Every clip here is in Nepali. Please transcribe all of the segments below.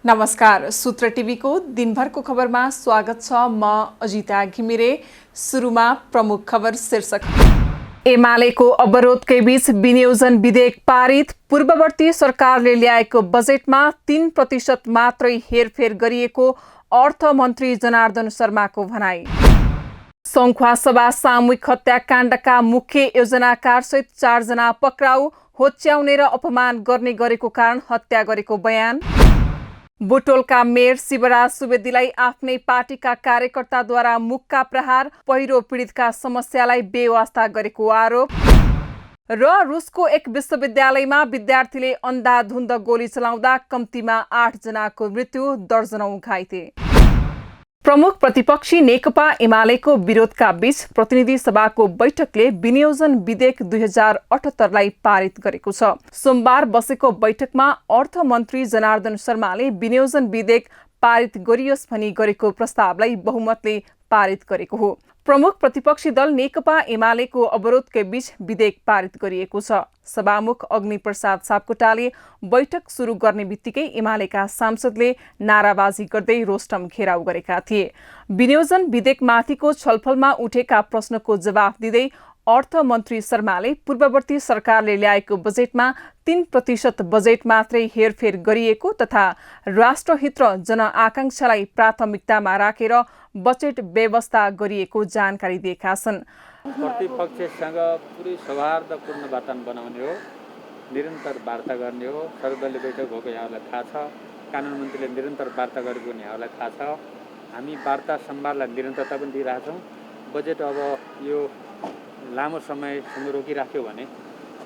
नमस्कार, सूत्र टिभीको दिनभरको खबरमा स्वागत छ। म अजिता घिमिरे। सुरुमा प्रमुख खबर शीर्षक। एमालेको अवरोधकै बीच विनियोजन विधेयक पारित। पूर्ववर्ती सरकारले ल्याएको बजेटमा 3% मात्रै हेरफेर गरिएको अर्थमन्त्री जनार्दन शर्माको भनाई। सङ्खुवासभा सामूहिक हत्याकाण्डका मुख्य योजनाकारसहित 4 जना पक्राउ। होच्याउने र अपमान गर्ने गरेको कारण हत्या गरेको बयान। बुटोलका मेयर शिवराज सुवेदीलाई आफ्नै पार्टीका कार्यकर्ताद्वारा मुक्का प्रहार। पहिरो पीडितका समस्यालाई बेवास्ता गरेको आरोप। र रुसको एक विश्वविद्यालयमा विद्यार्थीले अन्धाधुन्द गोली चलाउँदा कम्तीमा 8 जनाको मृत्यु, दर्जनौं घाइते। प्रमुख प्रतिपक्षी नेकपा एमालेको विरोधका बीच प्रतिनिधि सभाको बैठकले विनियोजन विधेयक 2078लाई पारित गरेको छ। सोमबार बसेको बैठकमा अर्थमन्त्री जनार्दन शर्माले विनियोजन विधेयक पारित गरियोस् भनी गरेको प्रस्तावलाई बहुमतले पारित गरेको हो। प्रमुख प्रतिपक्षी दल नेकपा एमालेको अवरोधकै बीच विधेयक पारित गरिएको छ। सभामुख अग्निप्रसाद सापकोटाले बैठक सुरु गर्ने बित्तिकै एमालेका सांसदले नाराबाजी गर्दै रोस्टम घेराउ गरेका थिए। विनियोजन विधेयकमाथिको छलफलमा उठेका प्रश्नको जवाफ दिँदै अर्थमन्त्री शर्माले पूर्ववर्ती सरकारले ल्याएको बजेटमा 3% बजेट मात्रै हेरफेर गरिएको तथा राष्ट्रहित र जनआकांक्षालाई प्राथमिकतामा राखेर बजेट व्यवस्था गरिएको जानकारी दिएका छन्। प्रतिपक्षसँग पुरै सौहार्दपूर्ण वातावरण बनाउने हो, निरन्तर वार्ता गर्ने हो। सर्वदलीय बैठक भएको यहाँलाई थाहा छ। कानुन मन्त्रीले निरन्तर वार्ता गरेको यहाँलाई थाहा छ। हामी वार्ता संवादलाई निरन्तरता पनि दिइरहेछौँ। बजेट अब यो लामो समयसम्म रोकिराख्यो भने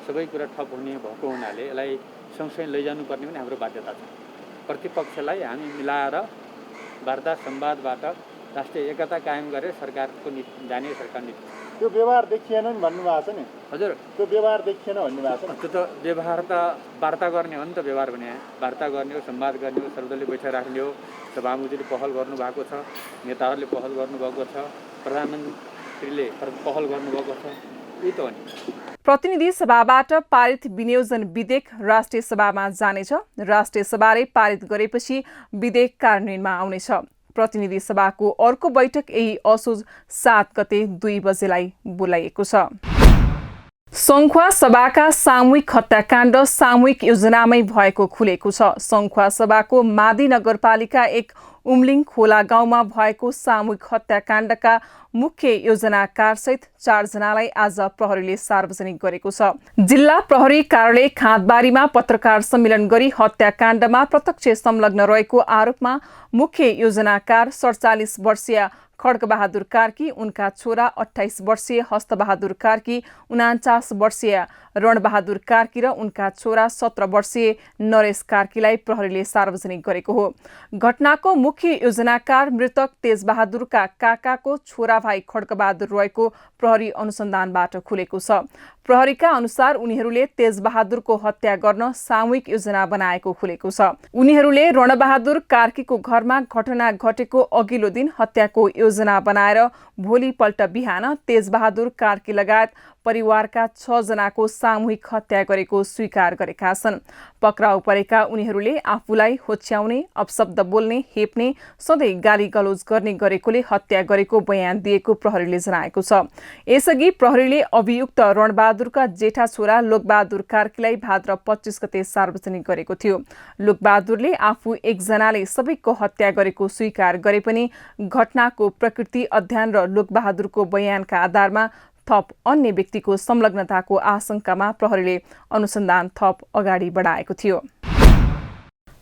सबै कुरा ठप हुने भएको हुनाले यसलाई सँगसँगै लैजानुपर्ने पनि हाम्रो बाध्यता छ। प्रतिपक्षलाई हामी मिलाएर वार्ता संवादबाट राष्ट्रिय एकता कायम गरेर सरकारको नीति जाने सरकार नीति। त्यो व्यवहार देखिएन नि भन्नुभएको छ नि। हजुर, त्यो व्यवहार देखिएन भन्नुभएको छ नि। त्यो त व्यवहार त वार्ता गर्ने हो नि त। व्यवहार भने वार्ता गर्ने हो, संवाद गर्ने हो, सर्वदलीय बैठक राख्ने हो। सभामुखले पहल गर्नुभएको छ, नेताहरूले पहल गर्नुभएको छ, प्रधानमन्त्रीले पहल गर्नुभएको छ। यही त हो नि। प्रतिनिधि सभाबाट पारित विनियोजन विधेयक राष्ट्रिय सभामा जानेछ। राष्ट्रिय सभाले पारित गरेपछि विधेयक कार्यान्वयनमा आउनेछ। प्रतिनिधि सभाको अर्को बैठक यही असोज 7 गते 2 बजेलाई बोलाइएको छ। सङ्खुवा सभाका सामूहिक हत्याकाण्ड सामूहिक योजनामै भएको खुलेको छ। सङ्खुवा सभाको मादी नगरपालिका 1 उम्लिङ खोला गाउँमा भएको सामूहिक हत्याकाण्डका मुख्य योजनाकारसहित 4 जनालाई आज प्रहरीले सार्वजनिक गरेको छ। जिल्ला प्रहरी कार्यालय खाँदबारीमा पत्रकार सम्मेलन गरी हत्याकाण्डमा प्रत्यक्ष संलग्न रहेको आरोपमा मुख्य योजनाकार 47 वर्षीय खड्गबहादुर कार्की, उनका छोरा 28 वर्षीय हस्तबहादुर कार्की, 49 वर्षीय रणबहादुर कार्की र उनका छोरा 17 वर्षीय नरेश कार्कीलाई प्रहरीले सार्वजनिक गरेको हो। घटनाको मुख्य योजनाकार मृतक तेजबहादुरका काकाको छोरा भाइ खड्गबहादुर रहेको प्रहरी अनुसन्धानबाट खुलेको छ। प्रहरीका अनुसार उनीहरूले तेजबहादुरको हत्या गर्न सामूहिक योजना बनाएको खुलेको छ। उनीहरूले रणबहादुर कार्कीको घरमा घटना घटेको अघिल्लो दिन हत्याको योजना बनाएर भोलिपल्ट बिहान तेजबहादुर कार्की लगायत परिवारका 6 जनाको सामूहिक हत्या गरेको स्वीकार गरेका छन्। पक्राउ परेका उनीहरूले आफूलाई होच्याउने, अपशब्द बोल्ने, हेप्ने, सधैँ गाली गलौज गर्ने गरेकोले हत्या गरेको बयान दिएको प्रहरीले जनाएको छ। यसअघि प्रहरीले अभियुक्त रणबहादुरका जेठा छोरा लोकबहादुर कार्कीलाई भाद्र 25 गते सार्वजनिक गरेको थियो। लोकबहादुरले आफू एकजनाले सबैको हत्या गरेको स्वीकार गरे पनि घटनाको प्रकृति अध्ययन र लोकबहादुरको बयानका आधारमा थप अन्य व्यक्तिको संलग्नताको आशंकामा प्रहरीले अनुसन्धान थप अगाडि बढाएको थियो।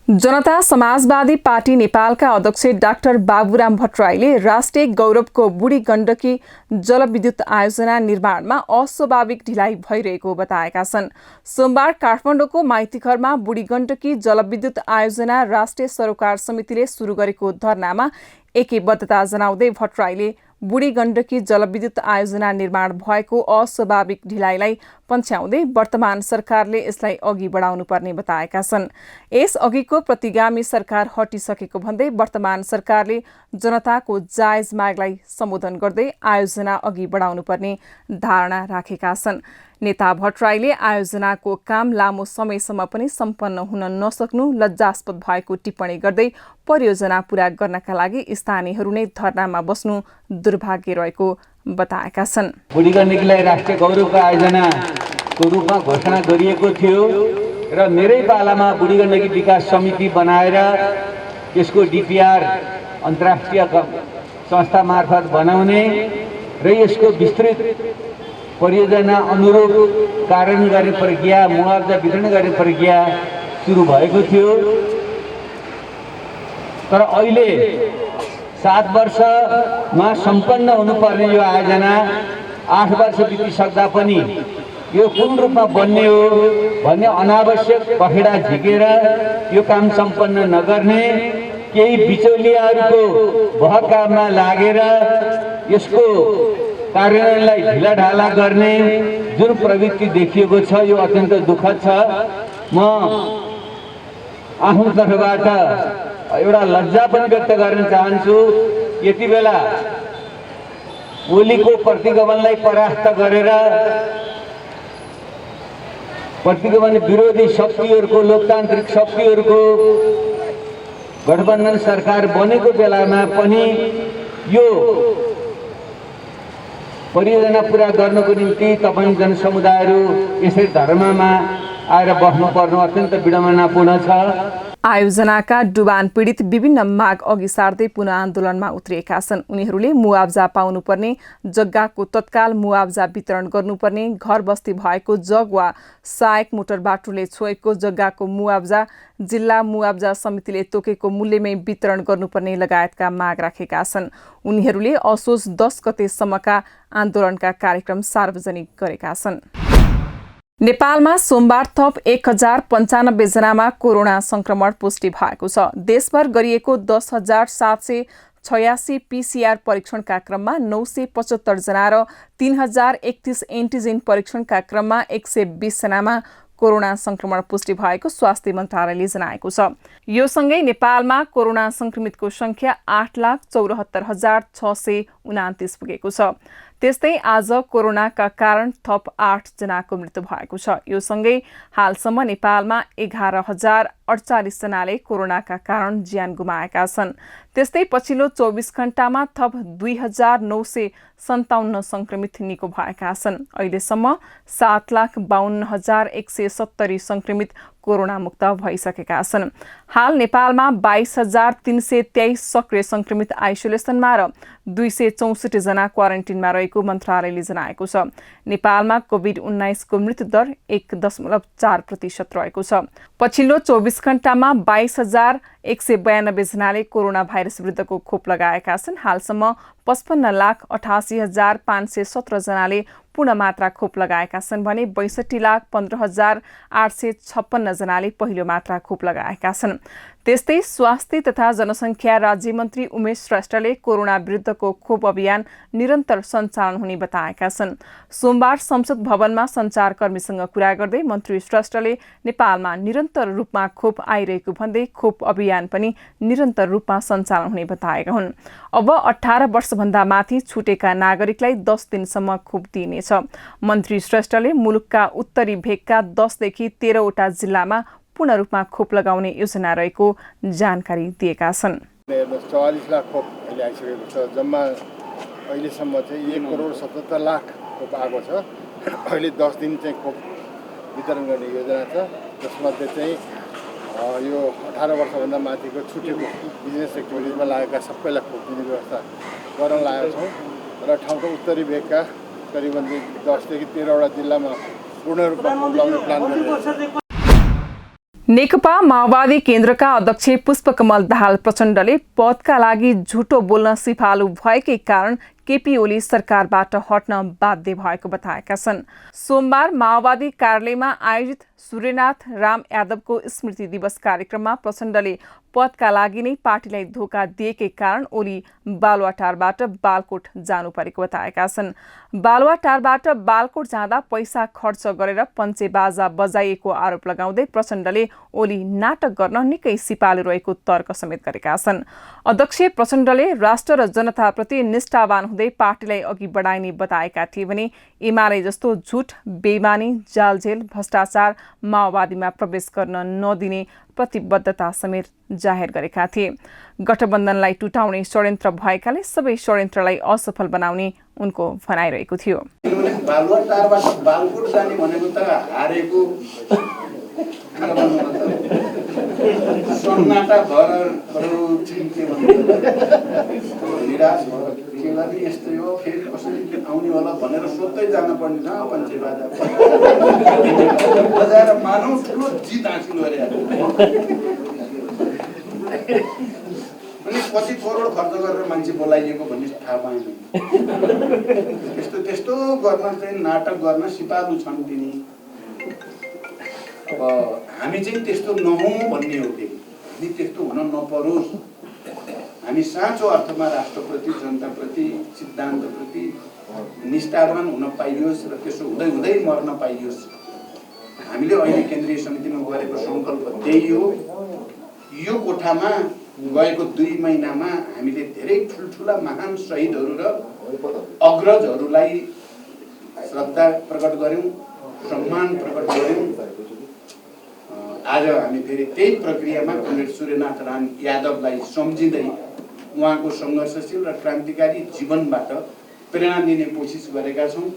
जनता समाजवादी पार्टी नेपालका अध्यक्ष डाक्टर बाबुराम भट्टराईले राष्ट्रिय गौरवको बुढी गण्डकी जलविद्युत आयोजना निर्माणमा अस्वाभाविक ढिलाइ भइरहेको बताएका छन्। सोमबार काठमाडौँको माइतीघरमा बुढी गण्डकी जलविद्युत आयोजना राष्ट्रिय सरोकार समितिले सुरु गरेको धरनामा एकबद्धता जनाउँदै भट्टराईले बुढी गण्डकी जलविद्युत आयोजना निर्माण भएको अस्वाभाविक ढिलाइलाई पन्छ्याउँदै वर्तमान सरकारले यसलाई अघि बढाउनु पर्ने बताएका छन्। यस अघिको प्रतिगामी सरकार हटिसकेको भन्दै वर्तमान सरकारले जनताको जायज मागलाई सम्बोधन गर्दै आयोजना अघि बढाउनु पर्ने धारणा राखेका छन्। नेता भट्टराईले आयोजनाको काम लामो समयसम्म पनि सम्पन्न हुन नसक्नु लज्जास्पद भएको टिप्पणी गर्दै परियोजना पूरा गर्नका लागि स्थानीयहरू नै धरनामा बस्नु दुर्भाग्य रहेको बताएका छन्। बुढी गण्डकीलाई राष्ट्रिय गौरवको आयोजनाको रूपमा घोषणा गरिएको थियो र मेरै पालामा बुढी गण्डकी विकास समिति बनाएर यसको डिपिआर अन्तर्राष्ट्रिय संस्था मार्फत बनाउने र यसको विस्तृत परियोजना अनुरूप कार्यान्वयन गर्ने प्रक्रिया, मुआवजा वितरण गर्ने प्रक्रिया सुरु भएको थियो। तर अहिले 7 वर्षमा सम्पन्न हुनुपर्ने यो आयोजना 8 वर्ष बितिसक्दा पनि यो कुन रूपमा बन्ने हो भन्ने अनावश्यक पखेडा झिकेर यो काम सम्पन्न नगर्ने, केही बिचौलियाहरूको बहकाममा लागेर यसको कार्यान्वयनलाई ढिलाढाला गर्ने जुन प्रवृत्ति देखिएको छ यो अत्यन्त दुःखद छ। म आफ्नो तर्फबाट एउटा लज्जा पनि व्यक्त गर्न चाहन्छु। यति बेला ओलीको प्रतिगमनलाई परास्त गरेर प्रतिगमन विरोधी शक्तिहरूको, लोकतान्त्रिक शक्तिहरूको गठबन्धन सरकार बनेको बेलामा पनि यो परियोजना पूरा गर्नको निम्ति तपाईं जनसमुदायहरू यसरी धर्ममा आएर बस्नुपर्नु अत्यन्त विडम्बनापूर्ण छ। आयोजनाका डुबान पीडित विभिन्न माग अघि सार्दै पुनः आन्दोलनमा उत्रिएका छन्। उनीहरूले मुआवजा पाउनुपर्ने, जग्गाको तत्काल मुआवजा वितरण गर्नुपर्ने, घर बस्ती भएको जग वा सहायक मोटर बाटोले छोएको जग्गाको मुआवजा जिल्ला मुआवजा समितिले तोकेको मूल्यमै वितरण गर्नुपर्ने लगायतका माग राखेका छन्। उनीहरूले असोज 10 गतेसम्मका आन्दोलनका कार्यक्रम सार्वजनिक गरेका छन्। नेपालमा सोमबार थप 1095 जनामा कोरोना संक्रमण पुष्टि भएको छ। देशभर गरिएको 10,786 पीसीआर परीक्षणका क्रममा 975 जना र 3031 एन्टिजेन परीक्षणका क्रममा 120 जनामा कोरोना संक्रमण पुष्टि भएको स्वास्थ्य मन्त्रालयले जनाएको छ। यो सँगै नेपालमा कोरोना संक्रमितको संख्या 8,64,629 पुगेको छ। त्यस्तै आज कोरोनाका कारण थप 8 जनाको मृत्यु भएको छ। यो सँगै हालसम्म नेपालमा 11,048 जनाले कोरोनाका कारण ज्यान गुमाएका छन्। त्यस्तै पछिल्लो 24 घण्टामा थप 2,957 संक्रमित निको भएका छन्। अहिलेसम्म 7,52,170 संक्रमित कोरोना मुक्त भइसकेका छन्। हाल नेपालमा 22,323 सक्रिय संक्रमित आइसोलेसनमा र 264 जना क्वारेन्टिनमा रहेको मन्त्रालयले जनाएको छ। नेपालमा कोभिड-19 को मृत्यु दर 1.4% रहेको छ। पछिल्लो 24 घण्टामा 22,192 जनाले कोरोना भाइरस विरुद्धको खोप लगाएका छन्। हालसम्म 55,88,517 जनाले पूर्ण मात्रा खोप लगाएका छन् भने 62,15,856 जनाले पहिलो मात्रा खोप लगाएका छन्। त्यस्तै स्वास्थ्य तथा जनसङ्ख्या राज्यमन्त्री उमेश श्रेष्ठले कोरोना विरुद्धको खोप अभियान निरन्तर सञ्चालन हुने बताएका छन्। सोमबार संसद भवनमा सञ्चारकर्मीसँग कुरा गर्दै मन्त्री श्रेष्ठले नेपालमा निरन्तर रूपमा खोप आइरहेको भन्दै खोप अभियान पनि निरन्तर रूपमा सञ्चालन हुने बताएका हुन्। अब 18 वर्षभन्दा माथि छुटेका नागरिकलाई 10 दिनसम्म खोप दिइनेछ। मन्त्री श्रेष्ठले मुलुकका उत्तरी भेगका 10 देखि 13 वटा जिल्लामा पूर्ण रूपमा खोप लगाउने योजना रहेको जानकारी दिएका छन्। 44 लाख खोप अहिले आइसकेको छ। जम्मा अहिलेसम्म चाहिँ 1,77 लाख खोप आएको छ। अहिले 10 दिन चाहिँ खोप वितरण गर्ने योजना छ, जसमध्ये चाहिँ यो 18 वर्षभन्दा माथिको छुटेको बिजनेस एक्टिभिटिजमा लागेका सबैलाई खोप दिने व्यवस्था गर्न लागेका छौँ र ठाउँको उत्तरी भेगका करिबन 10 देखि 13 वटा जिल्लामा पूर्ण रूपमा खोप लगाउने प्लान गरिरहेको छ। नेकपा माओवादी केन्द्रका अध्यक्ष पुष्पकमल दाहाल प्रचण्डले पदका लागि झुटो बोल्न सिफालु भएकै कारण केपी ओली सरकारबाट हट्न बाध्य भएको बताएका छन्। सोमबार माओवादी कार्यालयमा आयोजित सूर्यनाथ राम यादवको स्मृति दिवस कार्यक्रममा प्रचण्डले पदका लागि नै पार्टीलाई धोका दिएकै कारण ओली बालुवाटारबाट बालकोट जानु परेको बताएका छन्। बालुवाटारबाट बालकोट जाँदा पैसा खर्च गरेर पञ्चे बाजा बजाइएको आरोप लगाउँदै प्रचण्डले ओली नाटक गर्न निकै सिपालु रहेको तर्क समेत गरेका छन्। अध्यक्ष प्रचण्डले राष्ट्र र जनताप्रति निष्ठावान गर्दै पार्टीलाई अघि बढाइने बताएका थिए भने एमाले जस्तो झुट, बेइमानी, जालझेल, भ्रष्टाचार, माओवादीमा प्रवेश गर्न नदिने प्रतिबद्धता समेत जाहेर गरेका थिए। गठबन्धनलाई टुटाउने षड्यन्त्र भएकाले सबै षड्यन्त्रलाई असफल बनाउने उनको भनाइरहेको थियो। बालुवाटारबाट बालकोट जाने भनेको त हारेको सन्नाटा भरहरू के निराश भयो के गर्ने यस्तै हो फेरि कसरी आउने होला भनेर सोध्दै जान पर्ने छ पञ्चे बाजा बजाएर मानौ ठुलो जित हासिल गरे अनि कति करोड खर्च गरेर मान्छे बोलाइएको भन्ने थाहा पाएन। त्यस्तो गर्न चाहिँ नाटक गर्न सिपालु छन् तिनी। अब हामी चाहिँ त्यस्तो नहौँ भन्ने हो कि हामी त्यस्तो हुन नपरोस्। हामी साँचो अर्थमा राष्ट्रप्रति, जनताप्रति, सिद्धान्तप्रति निष्ठावान हुन पाइयोस् र त्यसो हुँदै हुँदै मर्न पाइयोस्। हामीले अहिले केन्द्रीय समितिमा गरेको सङ्कल्प त्यही हो। यो कोठामा गएको 2 महिनामा हामीले धेरै ठुल्ठुला महान शहीदहरू र अग्रजहरूलाई श्रद्धा प्रकट गर्यौं, सम्मान प्रकट गर्यौं। आज हामी फेरि त्यही प्रक्रियामा कमरेड सूर्यनाथ राम यादवलाई सम्झिँदै उहाँको सङ्घर्षशील र क्रान्तिकारी जीवनबाट प्रेरणा लिने कोसिस गरेका छौँ।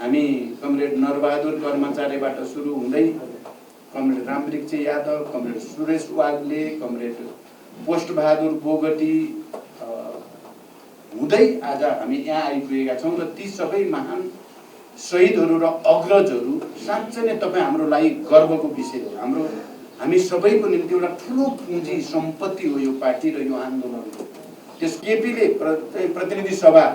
हामी कमरेड नरबहादुर कर्मचारीबाट सुरु हुँदै comrade Ramvriksha Yadav, comrade Suresh Wagle, comrade Postbahadur Bogati हुँदै आज हामी यहाँ आइपुगेका छौँ र ती सबै महान शहीदहरू र अग्रजहरू साँच्चै नै तपाईँ हाम्रो लागि गर्वको विषय हो। हामी सबैको निम्ति एउटा ठुलो पुँजी सम्पत्ति हो यो पार्टी र यो आन्दोलन। त्यस केपीले प्रतिनिधि सभा,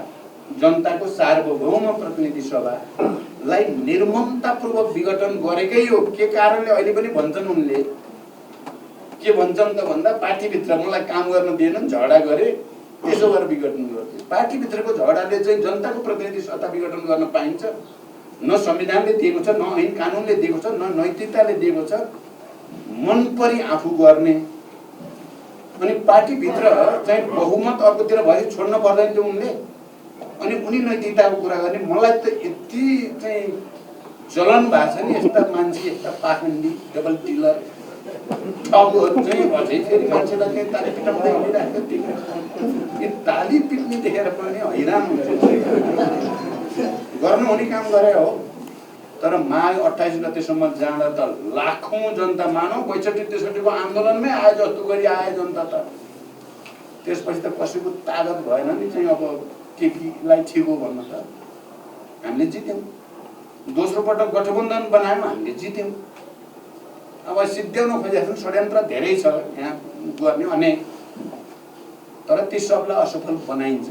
जनताको सार्वभौम प्रतिनिधि सभालाई निर्ममतापूर्वक विघटन गरेकै हो। के कारणले अहिले पनि भन्छन् उनले, के भन्छन् त भन्दा पार्टीभित्र मलाई काम गर्न दिएनन्, झगडा गरे, त्यसो गरेर विघटन गर्थे। पार्टीभित्रको झगडाले चाहिँ जनताको प्रतिनिधि सत्ता विघटन गर्न पाइन्छ? न संविधानले दिएको छ, न ऐन कानुनले दिएको छ, न नैतिकताले दिएको छ। मन परी आफू गर्ने अनि पार्टीभित्र चाहिँ बहुमत अर्कोतिर भए छोड्न पर्दैन थियो उनले। अनि उनी नैतिकताको कुरा गर्ने। मलाई त यति चाहिँ चलन भएको छ नि, यस्ता मान्छे, यस्ता पाखण्डी, डबल टिलर ठगहरू चाहिँ अझै फेरि मान्छेलाई चाहिँ ताली पिटाउँदै हिँडिरहेको थियो। यो ताली पिट्ने देखेर पनि हैरान हुन्छ। गर्नुहुने काम गरे हो, तर माघ 28 गतेसम्म जाँदा त लाखौं जनता, मानौ 62-63 को आन्दोलनमै आए जस्तो गरी आए जनता त। त्यसपछि त कसैको तागत भएन नि चाहिँ अब केपीलाई ठिक हो भन्न त। हामीले जित्यौँ। दोस्रो पटक गठबन्धन बनायौँ, हामीले जित्यौँ। अब सिद्ध्याउन खोजेको षड्यन्त्र धेरै छ यहाँ गर्ने अनेक, तर ती सबलाई असफल बनाइन्छ।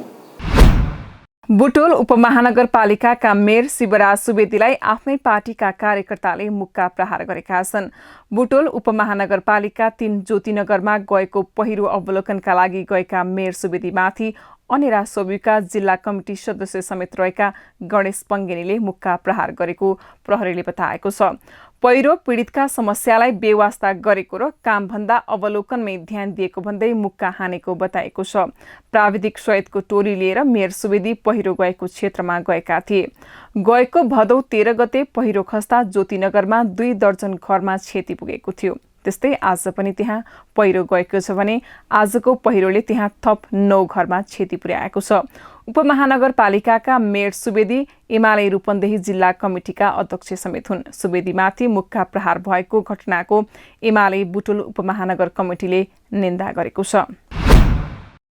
बुटोल उपमहानगरपालिकाका मेयर शिवराज सुवेदीलाई आफ्नै पार्टीका कार्यकर्ताले मुक्का प्रहार गरेका छन्। बुटोल उपमहानगरपालिका 3 ज्योतिनगरमा गएको पहिरो अवलोकनका लागि गएका मेयर सुवेदीमाथि अनेरा सोब्युका जिल्ला कमिटी सदस्य समेत रहेका गणेश पङ्गेनीले मुक्का प्रहार गरेको प्रहरीले बताएको छ। पहिरो पीडितका समस्यालाई बेवास्ता गरेको र कामभन्दा अवलोकनमै ध्यान दिएको भन्दै मुक्का हानेको बताएको छ। प्राविधिक सहितको टोली लिएर मेयर सुवेदी पहिरो गएको क्षेत्रमा गएका थिए। गएको भदौ 13 गते पहिरो खस्दा ज्योतिनगरमा 2 दर्जन घरमा क्षति पुगेको थियो। त्यस्तै आज पनि त्यहाँ पहिरो गएको छ भने आजको पहिरोले त्यहाँ थप 9 घरमा क्षति पुर्याएको छ। उपमहानगरपालिकाका मेयर सुवेदी एमाले रूपन्देही जिल्ला कमिटीका अध्यक्ष समेत हुन्। सुवेदीमाथि मुक्का प्रहार भएको घटनाको एमाले बुटोल उपमहानगर कमिटीले निन्दा गरेको छ।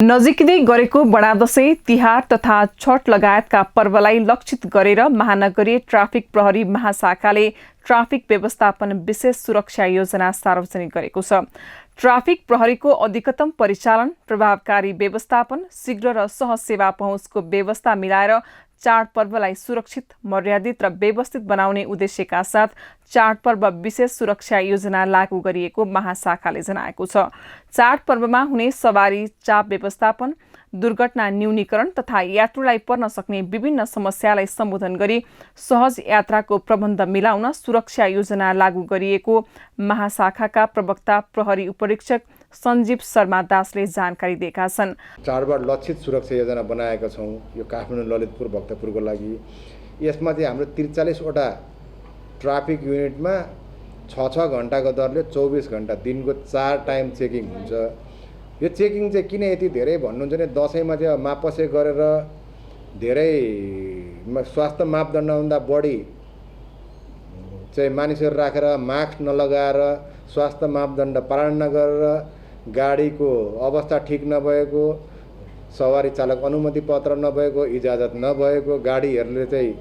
नजिकै गरेको बडादशैं, तिहार तथा छठ लगायतका पर्वलाई लक्षित गरेर महानगरीय ट्राफिक प्रहरी महाशाखाले ट्राफिक व्यवस्थापन विशेष सुरक्षा योजना सार्वजनिक गरेको छ। ट्राफिक प्रहरीको अधिकतम परिचालन, प्रभावकारी व्यवस्थापन, शीघ्र र सहज सेवा पहुँचको व्यवस्था मिलाएर चाडपर्वलाई सुरक्षित, मर्यादित र व्यवस्थित बनाउने उद्देश्यका साथ चाडपर्व विशेष सुरक्षा योजना लागू गरिएको महाशाखाले जनाएको छ। चाडपर्वमा हुने सवारी चाप व्यवस्थापन, दुर्घटना न्यूनीकरण तथा यात्रुलाई पर्न सक्ने विभिन्न समस्यालाई सम्बोधन गरी सहज यात्राको प्रबन्ध मिलाउन सुरक्षा योजना लागू गरिएको महाशाखाका प्रवक्ता प्रहरी उपरीक्षक सञ्जीव शर्मा दासले जानकारी दिएका छन्। चाडबाड लक्षित सुरक्षा योजना बनाएका छौँ यो काठमाडौँ, ललितपुर, भक्तपुरको लागि। यसमा चाहिँ हाम्रो 43 वटा ट्राफिक युनिटमा 6 घन्टाको दरले 24 घन्टा दिनको 4 टाइम चेकिङ हुन्छ। यो चेकिङ चाहिँ किन यति धेरै भन्नुहुन्छ भने दसैँमा चाहिँ मापसे गरेर धेरै स्वास्थ्य मापदण्डभन्दा बढी चाहिँ मानिसहरू राखेर मास्क नलगाएर स्वास्थ्य मापदण्ड पालन नगरेर गाडीको अवस्था ठिक नभएको, सवारी चालक अनुमति पत्र नभएको, इजाजत नभएको गाडीहरूले चाहिँ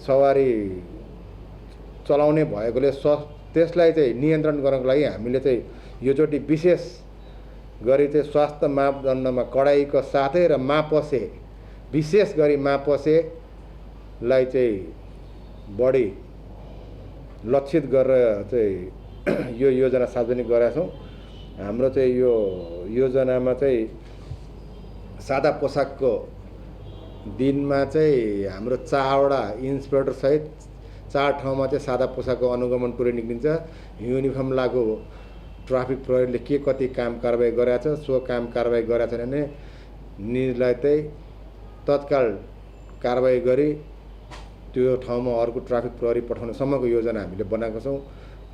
सवारी चलाउने भएकोले त्यसलाई चाहिँ नियन्त्रण गर्नको लागि हामीले चाहिँ योचोटि विशेष गरी चाहिँ स्वास्थ्य मापदण्डमा कडाइको साथै र मापसे विशेष गरी मापसेलाई चाहिँ बढी लक्षित गरेर चाहिँ यो योजना सार्वजनिक गरेका छौँ। हाम्रो चाहिँ यो योजनामा चाहिँ सादा पोसाकको दिनमा चाहिँ हाम्रो 4वटा इन्सपेक्टर सहित 4 ठाउँमा चाहिँ सादा पोसाकको अनुगमन पुरै निक्लिन्छ। युनिफर्म लागु ट्राफिक प्रहरीले के कति काम कारबाही गरेको छ, सो काम कारबाही गरेको छैन भने निजलाई चाहिँ तत्काल कारबाही गरी त्यो ठाउँमा अर्को ट्राफिक प्रहरी पठाउनेसम्मको योजना हामीले बनाएको छौँ।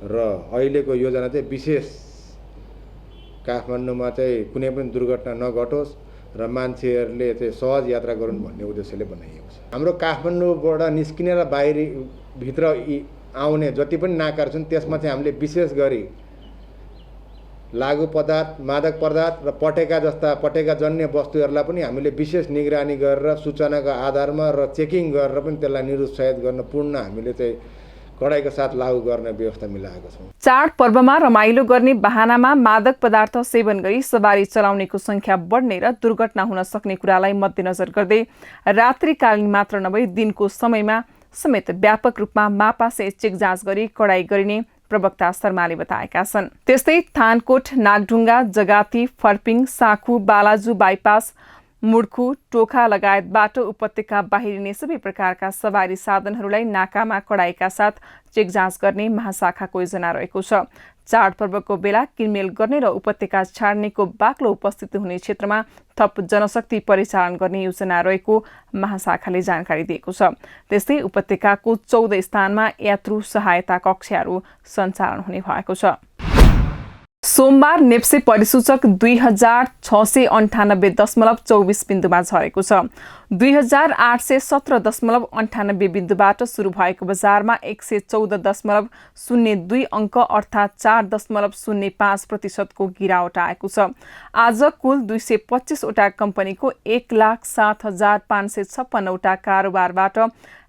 र अहिलेको योजना चाहिँ विशेष काठमाडौँमा चाहिँ कुनै पनि दुर्घटना नघटोस् र मान्छेहरूले चाहिँ सहज यात्रा गरून् भन्ने उद्देश्यले बनाइएको छ। हाम्रो काठमाडौँबाट निस्किने र बाहिरी भित्र आउने जति पनि नाकाहरू छन् त्यसमा चाहिँ हामीले विशेष गरी लागु पदार्थ, मादक पदार्थ र पटेका जस्ता पटेकाजन्य वस्तुहरूलाई पनि हामीले विशेष निगरानी गरेर सूचनाको आधारमा र चेकिङ गरेर पनि त्यसलाई निरुत्साहित गर्न पूर्ण हामीले चाहिँ कडाइको साथ लागू गर्ने व्यवस्था मिलाएको छौँ। चाड पर्वमा रमाइलो गर्ने बहानामा मादक पदार्थ सेवन गरी सवारी चलाउनेको संख्या बढ्ने र दुर्घटना हुन सक्ने कुरालाई मध्यनजर गर्दै रात्रिकालीन मात्र नभई दिनको समयमा समेत व्यापक रूपमा मापासे चेक जाँच गरी कडाई गरिने प्रवक्ता शर्माले बताएका छन्। त्यस्तै थानकोट, नागढुङ्गा, जगाती, फर्पिङ, साखु, बालाजु बाइपास, मुड्कु, टोखा लगायत बाटो उपत्यका बाहिरिने सबै प्रकारका सवारी साधनहरूलाई नाकामा कडाइका साथ चेक जाँच गर्ने महाशाखाको योजना रहेको छ। चाडपर्वको बेला किनमेल गर्ने र उपत्यका छाड्नेको बाक्लो उपस्थिति हुने क्षेत्रमा थप जनशक्ति परिचालन गर्ने योजना रहेको महाशाखाले जानकारी दिएको छ। त्यस्तै उपत्यकाको 14 स्थानमा यात्रु सहायता कक्षहरू सञ्चालन हुने भएको छ। सोमबार नेप्से परिसूचक 2698.24 बिन्दुमा झरेको छ। 2817.98 बिन्दुबाट सुरु भएको बजारमा 114.02 अङ्क अर्थात् 4.05% को गिरावट आएको छ। आज कुल 225 वटा कम्पनीको 1,07,556 वटा कारोबारबाट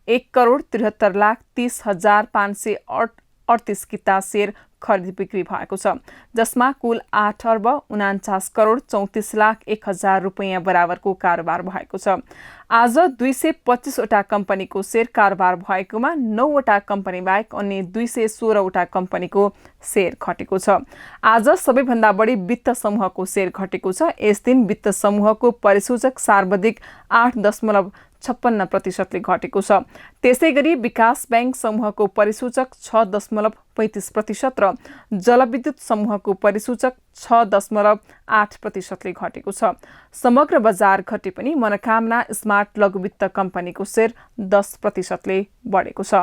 1,73,30,538 किता शेयर खरिद बिक्री भएको छ, जसमा कुल 8,49,34,01,000 रुपैयाँ बराबरको कारोबार भएको छ। आज 225 वटा कम्पनीको शेयर कारोबार भएकोमा 9 वटा कम्पनी बाहेक अन्य 216 वटा कम्पनीको शेयर घटेको छ। आज सबैभन्दा बढी वित्त समूहको शेयर घटेको छ। यस दिन वित्त समूहको परिसूचक सर्वाधिक 8.56% घटेको छ। त्यसै गरी विकास बैंक समूहको परिसूचक 6.35% र जलविद्युत समूहको परिसूचक 6.8% घटेको छ। समग्र बजार घटे पनि मनोकामना स्मार्ट लघुवित्त कम्पनीको शेयर 10% बढेको छ।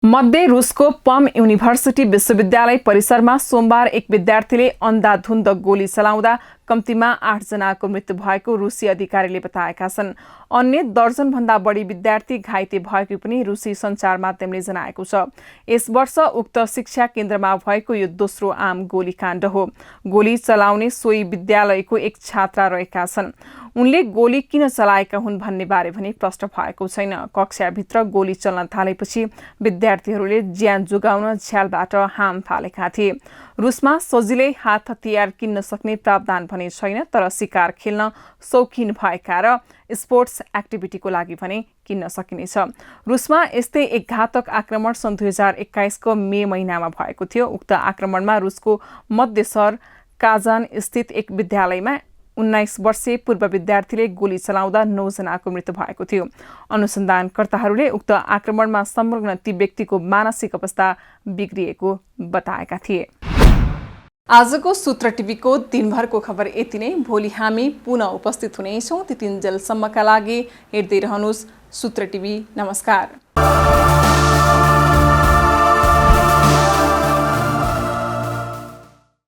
मध्य रुसको पम युनिभर्सिटी विश्वविद्यालय परिसरमा सोमबार एक विद्यार्थीले अन्धाधुन्द गोली चलाउँदा कम्तीमा 8 जनाको मृत्यु भएको रुसी अधिकारीले बताएका छन्। अन्य दर्जनभन्दा बढी विद्यार्थी घाइते भएको पनि रुसी सञ्चार माध्यमले जनाएको छ। यस वर्ष उक्त शिक्षा केन्द्रमा भएको यो दोस्रो आम गोलीकाण्ड हो। गोली चलाउने सोही विद्यालयको एक छात्रा रहेका छन्। उनले गोली किन चलाएका हुन् भन्ने बारे भने प्रश्न भएको छैन। कक्षाभित्र गोली चल्न थालेपछि विद्यार्थीहरूले ज्यान जोगाउन झ्यालबाट हाम फालेका थिए। रुसमा सजिलै हात हतियार किन्न सक्ने प्रावधान भने छैन, तर शिकार खेल्न शौखिन भएका र स्पोर्ट्स एक्टिभिटीको लागि भने किन्न सकिनेछ। रुसमा यस्तै एक घातक आक्रमण सन् 2021 को मे महिनामा भएको थियो। उक्त आक्रमणमा रुसको मध्य सहर काजान स्थित एक विद्यालयमा 19 वर्षीय पूर्व विद्यार्थीले गोली चलाउँदा 9 जनाको मृत्यु भएको थियो। अनुसन्धानकर्ताहरूले उक्त आक्रमणमा संलग्न ती व्यक्तिको मानसिक अवस्था बिग्रिएको बताएका थिए। आजको सूत्र टिभीको दिनभरको खबर यति नै। भोलि हामी पुनः उपस्थित हुनेछौँ। त्यतिन्जेलसम्मका लागि हेर्दै रहनुहोस् सूत्र टिभी। नमस्कार।